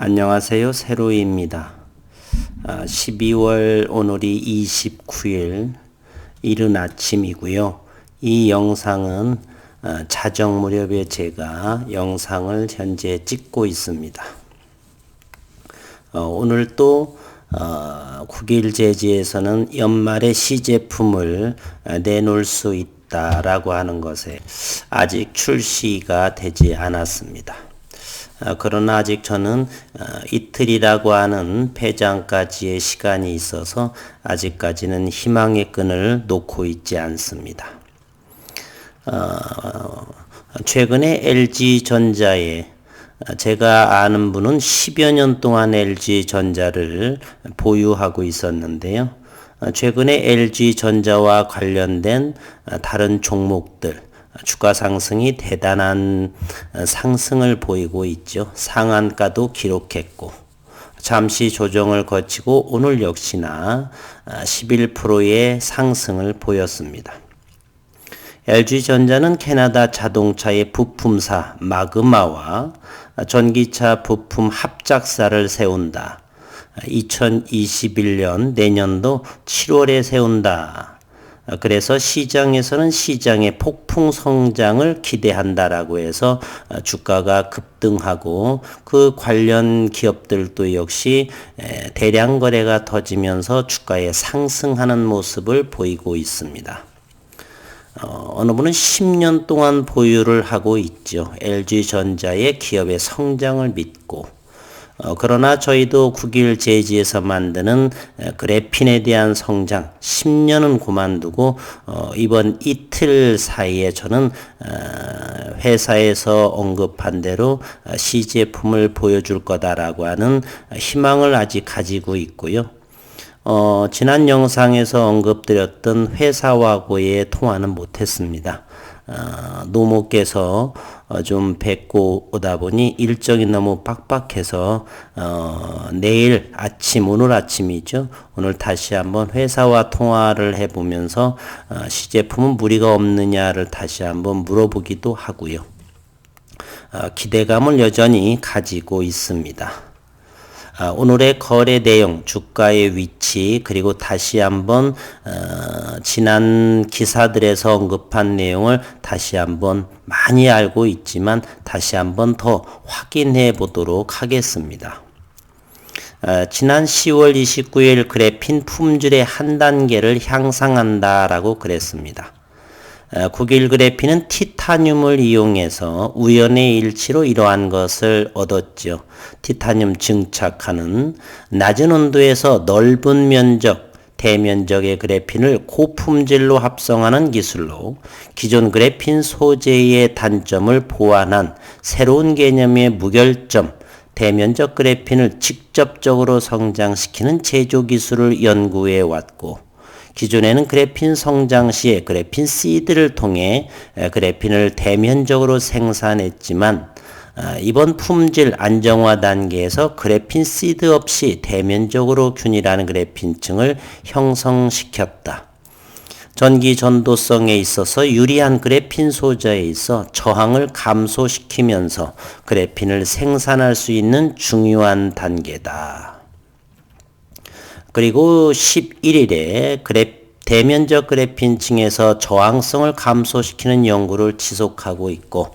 안녕하세요. 세로이입니다. 12월 오늘이 29일 이른 아침이고요. 이 영상은 자정 무렵에 제가 영상을 현재 찍고 있습니다. 오늘 또 국일제지에서는 연말에 시제품을 내놓을 수 있다라고 하는 것에 아직 출시가 되지 않았습니다. 그러나 아직 저는 이틀이라고 하는 폐장까지의 시간이 있어서 아직까지는 희망의 끈을 놓고 있지 않습니다. 최근에 LG전자에 제가 아는 분은 10여 년 동안 LG전자를 보유하고 있었는데요. 최근에 LG전자와 관련된 다른 종목들 주가 상승이 대단한 상승을 보이고 있죠. 상한가도 기록했고 잠시 조정을 거치고 오늘 역시나 11%의 상승을 보였습니다. LG전자는 캐나다 자동차의 부품사 마그마와 전기차 부품 합작사를 세운다. 2021년 내년도 7월에 세운다. 그래서 시장에서는 시장의 폭풍 성장을 기대한다라고 해서 주가가 급등하고 그 관련 기업들도 역시 대량 거래가 터지면서 주가에 상승하는 모습을 보이고 있습니다. 어느 분은 10년 동안 보유를 하고 있죠. LG전자의 기업의 성장을 믿고 그러나 저희도 국일제지에서 만드는 그래핀에 대한 성장 10년은 그만두고 이번 이틀 사이에 저는 회사에서 언급한 대로 시제품을 보여줄 거다라고 하는 희망을 아직 가지고 있고요. 지난 영상에서 언급드렸던 회사와고의 통화는 못했습니다. 노모께서 좀 뵙고 오다 보니 일정이 너무 빡빡해서 내일 아침, 오늘 아침이죠. 오늘 다시 한번 회사와 통화를 해보면서 시제품은 무리가 없느냐를 다시 한번 물어보기도 하고요. 기대감을 여전히 가지고 있습니다. 오늘의 거래 내용, 주가의 위치, 그리고 다시 한번 지난 기사들에서 언급한 내용을 다시 한번 많이 알고 있지만 다시 한번 더 확인해 보도록 하겠습니다. 지난 10월 29일 그래핀 품질의 한 단계를 향상한다라고 그랬습니다. 국일 그래핀은 티타늄을 이용해서 우연의 일치로 이러한 것을 얻었죠. 티타늄 증착하는 낮은 온도에서 넓은 면적, 대면적의 그래핀을 고품질로 합성하는 기술로 기존 그래핀 소재의 단점을 보완한 새로운 개념의 무결점, 대면적 그래핀을 직접적으로 성장시키는 제조 기술을 연구해 왔고 기존에는 그래핀 성장 시에 그래핀 시드를 통해 그래핀을 대면적으로 생산했지만 이번 품질 안정화 단계에서 그래핀 시드 없이 대면적으로 균일하는 그래핀층을 형성시켰다. 전기 전도성에 있어서 유리한 그래핀 소재에 있어 저항을 감소시키면서 그래핀을 생산할 수 있는 중요한 단계다. 그리고 11일에 대면적 그래핀층에서 저항성을 감소시키는 연구를 지속하고 있고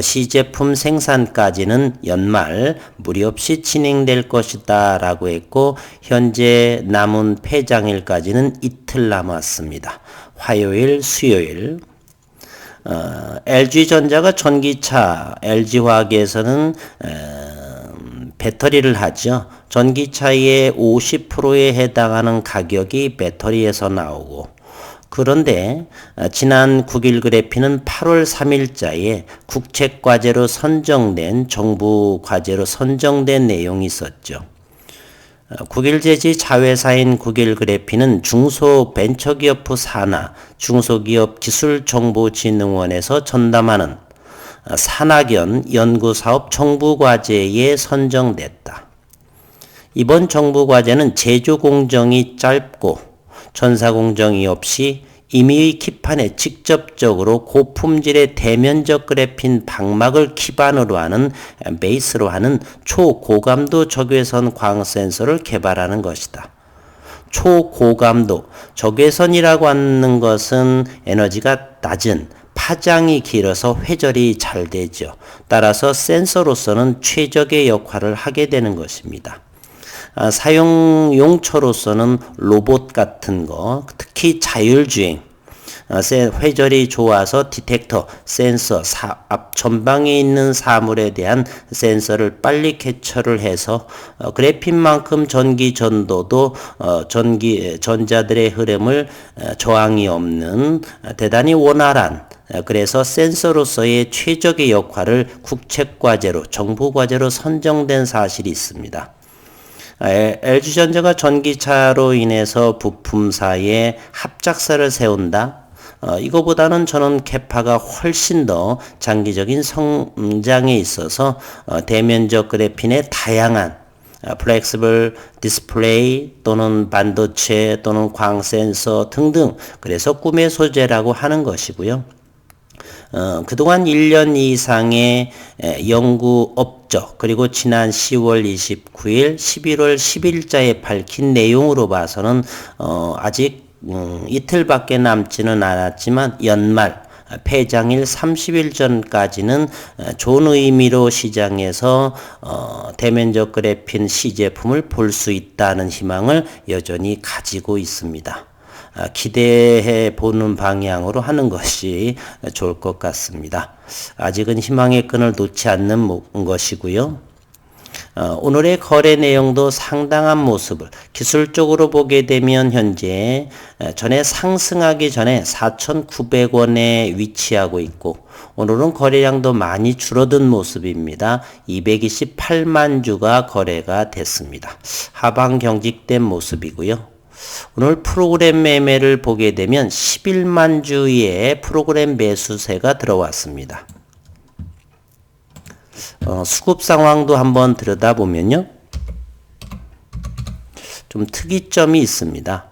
시제품 생산까지는 연말 무리 없이 진행될 것이다 라고 했고 현재 남은 폐장일까지는 이틀 남았습니다. 화요일, 수요일 LG전자가 전기차, LG화학에서는 배터리를 하죠. 전기차의 50%에 해당하는 가격이 배터리에서 나오고 그런데 지난 9일 그래핀은 8월 3일자에 국책과제로 선정된 정부 과제로 선정된 내용이 있었죠. 국일제지 자회사인 국일그래핀은 중소벤처기업부 산하 중소기업 기술정보진흥원에서 전담하는 산학연 연구사업 정부과제에 선정됐다. 이번 정부과제는 제조공정이 짧고 전사공정이 없이 임의의 기판에 직접적으로 고품질의 대면적 그래핀 방막을 기반으로 하는 베이스로 하는 초고감도 적외선 광 센서를 개발하는 것이다. 초고감도, 적외선이라고 하는 것은 에너지가 낮은 파장이 길어서 회절이 잘 되죠. 따라서 센서로서는 최적의 역할을 하게 되는 것입니다. 사용 용처로서는 로봇 같은 거, 특히 자율주행, 회절이 좋아서 디텍터, 센서, 앞 전방에 있는 사물에 대한 센서를 빨리 캡처를 해서 그래핀만큼 전기 전도도 전자들의 흐름을 저항이 없는 대단히 원활한, 그래서 센서로서의 최적의 역할을 국책과제로, 정부과제로 선정된 사실이 있습니다. LG전자가 전기차로 인해서 부품사에 합작사를 세운다? 이거보다는 저는 캐파가 훨씬 더 장기적인 성장에 있어서 대면적 그래핀의 다양한 플렉시블 디스플레이 또는 반도체 또는 광센서 등등, 그래서 꿈의 소재라고 하는 것이고요. 그동안 1년 이상의 연구 업적, 그리고 지난 10월 29일, 11월 10일자에 밝힌 내용으로 봐서는 아직 이틀밖에 남지는 않았지만 연말 폐장일 30일 전까지는 좋은 의미로 시장에서 대면적 그래핀 시제품을 볼 수 있다는 희망을 여전히 가지고 있습니다. 기대해 보는 방향으로 하는 것이 좋을 것 같습니다. 아직은 희망의 끈을 놓지 않는 것이고요. 오늘의 거래 내용도 상당한 모습을 기술적으로 보게 되면 현재 전에 상승하기 전에 4,900원에 위치하고 있고, 오늘은 거래량도 많이 줄어든 모습입니다. 228만 주가 거래가 됐습니다. 하방 경직된 모습이고요. 오늘 프로그램 매매를 보게 되면 11만 주의 프로그램 매수세가 들어왔습니다. 수급 상황도 한번 들여다보면요, 좀 특이점이 있습니다.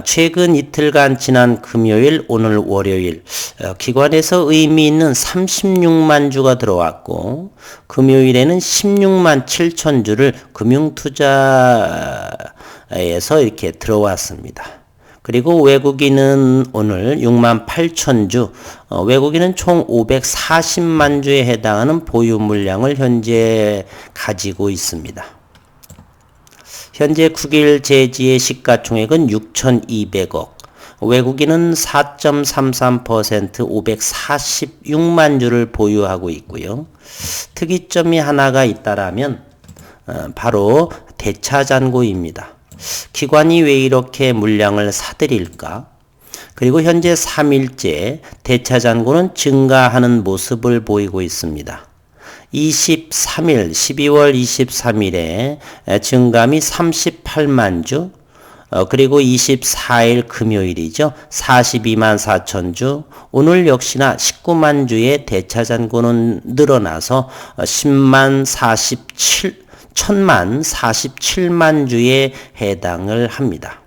최근 이틀간 지난 금요일, 오늘 월요일 기관에서 의미 있는 36만 주가 들어왔고, 금요일에는 16만 7천 주를 금융투자에서 이렇게 들어왔습니다. 그리고 외국인은 오늘 6만 8천 주, 외국인은 총 540만 주에 해당하는 보유 물량을 현재 가지고 있습니다. 현재 9일 제지의 시가총액은 6,200억, 외국인은 4.33% 546만 주를 보유하고 있고요. 특이점이 하나가 있다라면 바로 대차잔고입니다. 기관이 왜 이렇게 물량을 사들일까? 그리고 현재 3일째 대차잔고는 증가하는 모습을 보이고 있습니다. 23일, 12월 23일에 증감이 38만 주, 그리고 24일 금요일이죠. 42만 4천 주, 오늘 역시나 19만 주의 대차잔고는 늘어나서 10만 47만 주에 해당을 합니다.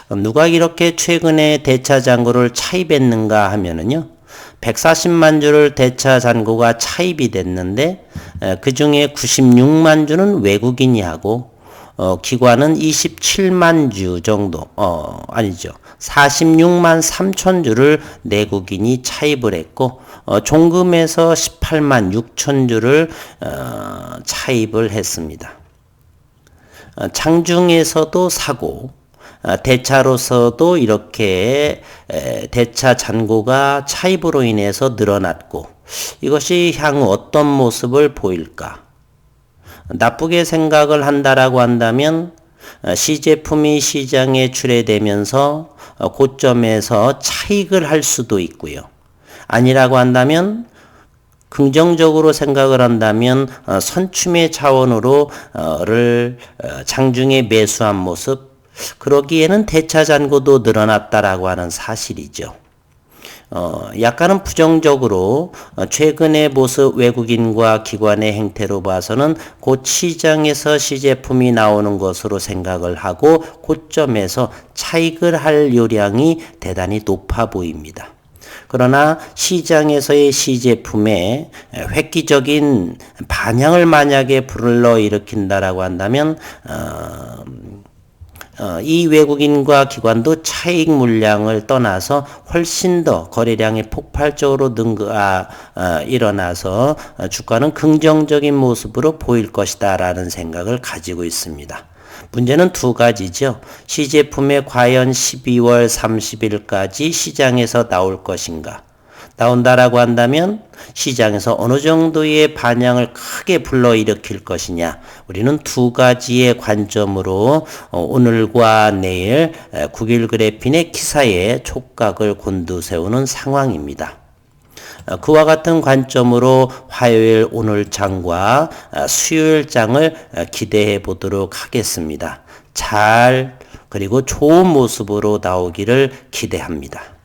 누가 이렇게 최근에 대차잔고를 차입했는가 하면은요, 140만 주를 대차잔고가 차입이 됐는데 그 중에 96만 주는 외국인이 하고 기관은 27만 주 정도, 아니죠. 46만 3천 주를 내국인이 차입을 했고, 종금에서 18만 6천 주를 차입을 했습니다. 장중에서도 사고, 대차로서도 이렇게 대차 잔고가 차입으로 인해서 늘어났고, 이것이 향후 어떤 모습을 보일까? 나쁘게 생각을 한다라고 한다면 시제품이 시장에 출해되면서 고점에서 차익을 할 수도 있고요. 아니라고 한다면 긍정적으로 생각을 한다면 선춤의 차원으로 장중에 매수한 모습, 그러기에는 대차 잔고도 늘어났다라고 하는 사실이죠. 약간은 부정적으로 최근의 모습 외국인과 기관의 행태로 봐서는 곧 시장에서 시제품이 나오는 것으로 생각을 하고 고점에서 차익을 할 요량이 대단히 높아 보입니다. 그러나 시장에서의 시제품에 획기적인 반향을 만약에 불러일으킨다라고 한다면 이 외국인과 기관도 차익 물량을 떠나서 훨씬 더 거래량이 폭발적으로 일어나서 주가는 긍정적인 모습으로 보일 것이다 라는 생각을 가지고 있습니다. 문제는 두 가지죠. 시제품에 과연 12월 30일까지 시장에서 나올 것인가? 나온다라고 한다면 시장에서 어느 정도의 반향을 크게 불러일으킬 것이냐. 우리는 두 가지의 관점으로 오늘과 내일 9일 그래핀의 기사에 촉각을 곤두세우는 상황입니다. 그와 같은 관점으로 화요일 오늘 장과 수요일 장을 기대해 보도록 하겠습니다. 그리고 좋은 모습으로 나오기를 기대합니다.